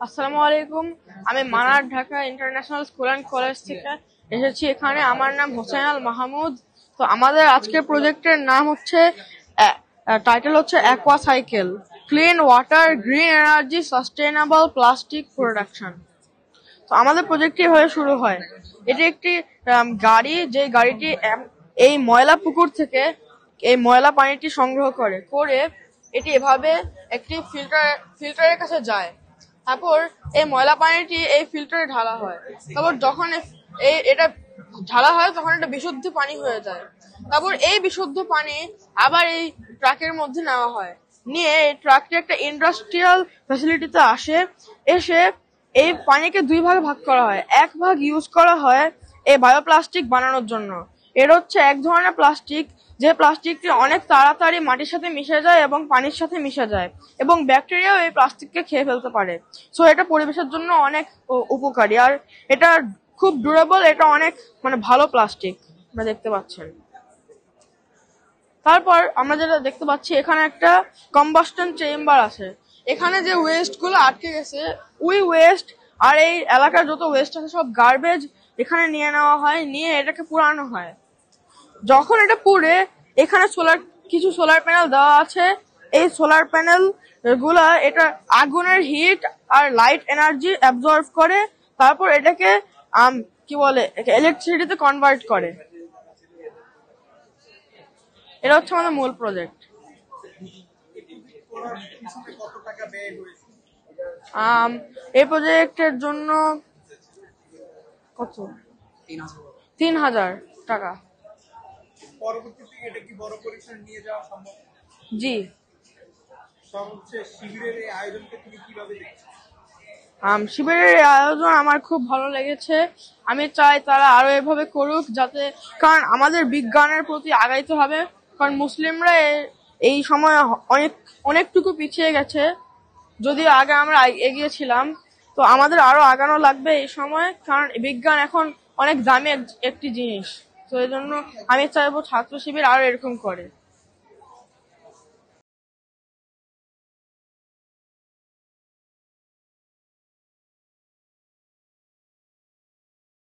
আসসালামু আলাইকুম। আমি মানার Dhaka international school and college থেকে এসেছি এখানে। আমার নাম হোসেন আল মাহমুদ। তো আমাদের আজকের প্রজেক্টের নাম হচ্ছে, টাইটেল হচ্ছে aqua cycle, clean water, green energy, sustainable plastic production. তো আমাদের প্রজেক্টটি এভাবে শুরু হয়। এটি একটি গাড়ি, যে গাড়িটি এই ময়লা পুকুর থেকে এই ময়লা পানিটি সংগ্রহ করে এটি এভাবে একটি ফিল্টারের কাছে যায়। তারপর এই ময়লা পানিটি এই ফিল্টারে ঢালা হয়। তারপর যখন এটা ঢালা হয় তখন এটা বিশুদ্ধ পানি হয়ে যায়। তারপর এই বিশুদ্ধ পানি আবার এই ট্রাকের মধ্যে নেওয়া হয়। নিয়ে এই ট্রাকটি একটা ইন্ডাস্ট্রিয়াল ফ্যাসিলিটিতে এসে এই পানিকে দুই ভাগে ভাগ করা হয়। এক ভাগ ইউজ করা হয় এই বায়োপ্লাস্টিক বানানোর জন্য। এর হচ্ছে এক ধরনের প্লাস্টিক, যে প্লাস্টিকটি অনেক তাড়াতাড়ি মাটির সাথে মিশে যায় এবং পানির সাথে মিশে যায়, এবং ব্যাকটেরিয়াও এই প্লাস্টিককে খেয়ে ফেলতে পারে। সো এটা পরিবেশের জন্য অনেক উপকারী, আর এটা খুব ডিউরেবল। এটা অনেক ভালো প্লাস্টিক আপনারা দেখতে পাচ্ছেন। তারপর আমরা যেটা দেখতে পাচ্ছি, এখানে একটা কম্বাস্টন চেম্বার আছে। এখানে যে ওয়েস্ট গুলো আটকে গেছে, ওই ওয়েস্ট আর এই এলাকার যত ওয়েস্ট আছে সব গার্বেজ এখানে নিয়ে নেওয়া হয়, নিয়ে এটাকে পুরানো হয়। যখন এটা পুড়ে, এখানে কিছু সোলার প্যানেল দেওয়া আছে। এই সোলার প্যানেল গুলা এটা আগুনের হিট আর লাইট এনার্জি অ্যাবজর্ব করে, তারপর এটাকে ইলেকট্রিসিটিতে কনভার্ট করে। এটা হচ্ছে আমাদের মূল প্রজেক্ট। এই প্রজেক্টের জন্য কত? 3,000 টাকা। জি। শিবিরের আয়োজন আমার খুব ভালো লেগেছে। আমি চাই তারা আরো এভাবে করুক, কারণ আমাদের বিজ্ঞানের প্রতি আগাইতে হবে। কারণ মুসলিমরা এই সময় অনেকটুকু পিছিয়ে গেছে, যদিও আগে আমরা এগিয়ে ছিলাম। তো আমাদের আরো আগানো লাগবে এই সময়, কারণ বিজ্ঞান এখন অনেক দামি একটি জিনিস। তো এই জন্য আমি চাইবো ছাত্র শিবির আরো এরকম করে।